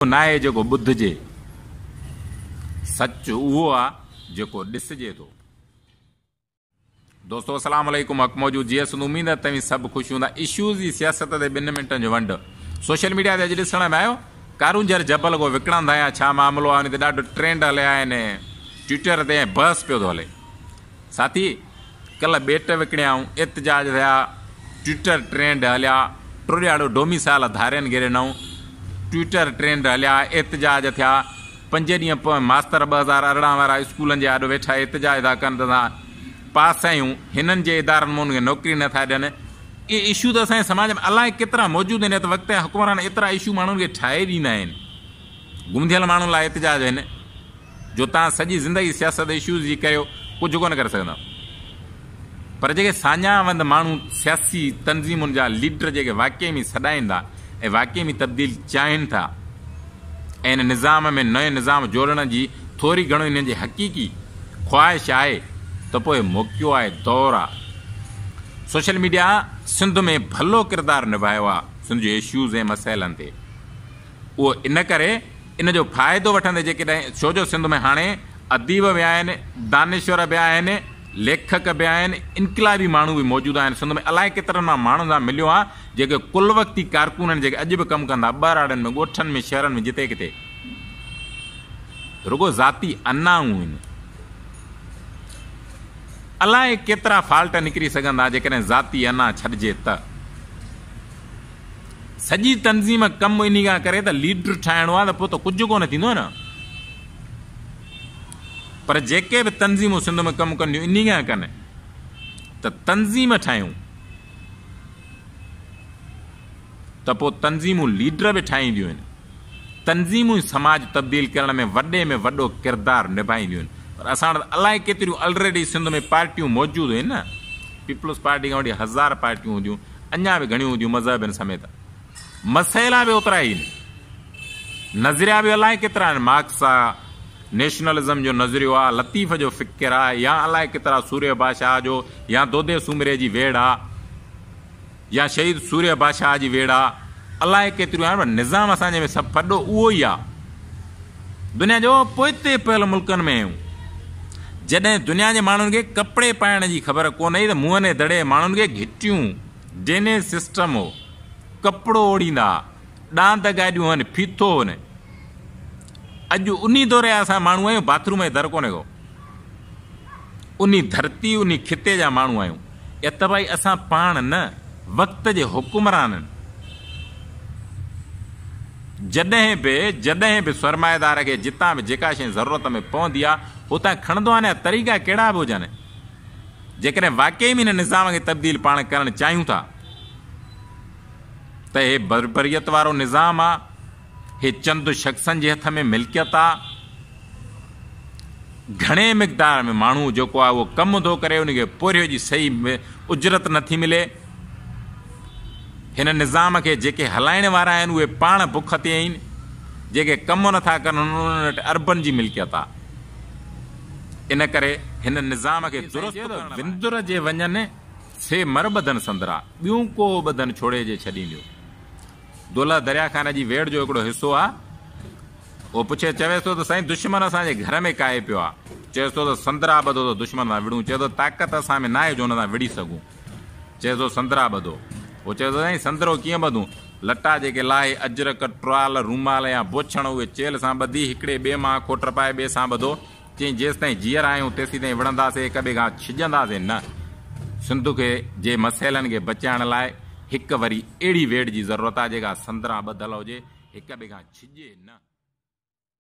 नाहे जेको ॿुधिजे, सच उहो आहे जेको ॾिसिजे थो। दोस्तो अस्सलाम वालेकुम, हक़ मौजूद जी उम्मीद आहे तव्हीं सभु ख़ुशि हूंदा। इश्यूज़ जी सियासत ते 2 मिंटनि जो वंड सोशल मीडिया ते अॼु ॾिसण में आयो। कारूंजर जबल को विकिणंदा आहियां, छा मामिलो आहे? हुन ते ॾाढो ट्रेंड हलिया आहिनि, ट्विटर ते बहस पियो थो हले। साथी, कल्ह बेट विकिणियाऊं, एतिजाज थिया, ट्विटर ट्रेंड हलिया, टुरियाड़ो डोमिसाइल धारियनि खे ॾिनऊं, ट्विटर ट्रेंड हलिया, एतिजाज थिया। 5 ॾींहं पोइ मास्तर 2018 वारा स्कूलनि जे आॾो वेठा एतिजाज था कनि त पास आहियूं, हिननि जे इदारनि में हुनखे नौकिरी नथा ॾियनि। इहे इशू त असांजे समाज में अलाए केतिरा मौजूदु आहिनि। त वक़्त हुकमरान एतिरा इशू माण्हुनि खे ठाहे ॾींदा आहिनि, गुम थियल माण्हुनि लाइ एतिजाज आहिनि, जो तव्हां सॼी ज़िंदगी सियासत इशूज़ जी कयो, कुझु कोन करे सघंदा। पर जेके साञावंद माण्हू, सियासी तंज़ीमुनि जा लीडर जेके वाक़ई में सॾाईंदा ऐं वाक़ई में तब्दील चाहिनि था ऐं इन निज़ाम में नयो निज़ाम जोड़ण जी थोरी घणो हिननि जी हक़ीक़ी ख़्वाहिश आहे, त पोइ मौक़ो आहे, दौरु आहे। सोशल मीडिया सिंध में भलो किरदारु निभायो आहे सिंध जे इश्यूज़ ऐं मसइलनि ते। उहो इन करे इन जो फ़ाइदो वठंदे जेकॾहिं, छो जो सिंध में हाणे अदीब बि आहिनि, दानिश्वर बि आहिनि, लेखक बि आहिनि, इनक़लाबी माण्हू बि मौजूदु आहिनि। सिंध में अलाए केतिरनि मां माण्हुनि सां मिलियो आहे जेके कुल वक़्ती कारकुन आहिनि, जेके अॼु बि कमु कंदा ॿारनि में, ॻोठनि में, शहरनि में, जिते किथे। रुगो ज़ाती अनाऊं आहिनि। अलाए केतिरा फॉल्ट निकिरी सघंदा जेकॾहिं ज़ाती अना छॾिजे त। सॼी तंज़ीम कमु इन खां करे त लीडर ठाहिणो आहे, त पोइ त कुझु कोन थींदो न। पर जेके बि तंज़ीमूं सिंध में कमु कंदियूं इन खां कनि त तंज़ीम ठाहियूं, त पोइ तंज़ीमूं लीडर बि ठाहींदियूं आहिनि। तंज़ीमूं समाज तब्दील करण में वॾे में वॾो किरदारु निभाईंदियूं आहिनि। पर असां वटि अलाए केतिरियूं ऑलरेडी सिंध में पार्टियूं मौजूदु आहिनि न। पीपल्स पार्टी खां वठी 1000 पार्टियूं हूंदियूं, अञा बि घणियूं हूंदियूं मज़हबनि समेत। मसइला बि ओतिरा ई आहिनि, नज़रिया बि अलाए केतिरा आहिनि। मार्क्स आहे, नेशनलिज़म जो नज़रियो आहे, लतीफ़ जो फ़िक्र आहे, या अलाए केतिरा सूर्य बादशाह जो, या दोदे सूमरे जी वेड़ आहे, या शहीद सूर्य बादशाह जी वेड़ आहे। अलाए केतिरियूं आहिनि। निज़ाम असांजे में सभु फॾो उहो ई आहे। दुनिया जो पोइते पियल मुल्कनि में आहियूं। जॾहिं दुनिया जे माण्हुनि खे कपिड़े पाइण जी ख़बर कोन हुई, त मुंहं ने दड़े माण्हुनि खे घिटियूं ड्रेनेज सिस्टम हो, कपिड़ो ओढ़ींदा, ॾांद गाॾियूं आहिनि, फीथो आहिनि। अॼु उन दौरे असां माण्हू आहियूं, बाथरूम में दर कोन्हे को। उन धरती, उन खिते जा माण्हू आहियूं। या त भई असां पाण न, वक़्त जे हुकुमरान। जॾहिं बि सरमाएदार खे जितां बि जेका शइ ज़रूरत में पवंदी आहे, हुतां खणंदो आहे न। तरीक़ा कहिड़ा बि हुजनि, जेकॾहिं वाक़ई में हिन निज़ाम खे तब्दील पाण करणु चाहियूं था, त हे बर्बरियत वारो निज़ाम आहे, हे चंद शख़्सनि जे हथ में मिल्कियत आहे। घणे मिक़दार में माण्हू जेको आहे उहो कमु थो करे, उनखे पोरियो जी सही उजरत नथी मिले। हिन निज़ाम खे जेके हलाइण वारा आहिनि उहे पाण बुख ते आहिनि। जेके कमु नथा कनि उन्हनि वटि अरबनि जी मिल्कियत आहे। इन करे हिन निज़ाम खे विंदुर जे वञनि से मर ॿधनि संदरा, ॿियूं को ॿधनि छोड़े जे छॾींदियूं। दौलत दरिया खान जी वेड़ जो हिकिड़ो हिसो आहे। उहो पुछे, चवे थो त साईं दुश्मन असांजे घर में काए पियो आहे। चए थो त संदरा ॿधो त दुश्मन सां विड़ूं। चए थो ताक़त असां में न आहे जो हुन सां विड़ी सघूं। चए थो संदरा ॿधो। उहो चए थो साईं संदरो कीअं ॿधूं? लटा जेके लाहे, अजरक, ट्राल, रूमाल या बोछण, उहे चेल सां ॿधी, हिकिड़े ॿिए मां खोट पाए ॿिए सां ॿधो। चई जेसि ताईं जीअर आहियूं तेसि ताईं विढ़ंदासीं, हिक ॿिए खां छिजंदासीं न। सिंध खे जे मसइलनि खे बचाइण लाइ हिकु वरी अहिड़ी वेड़ जी ज़रूरत आहे जेका संदरा ॿधल हुजे, हिक ॿिए खां छिजे न।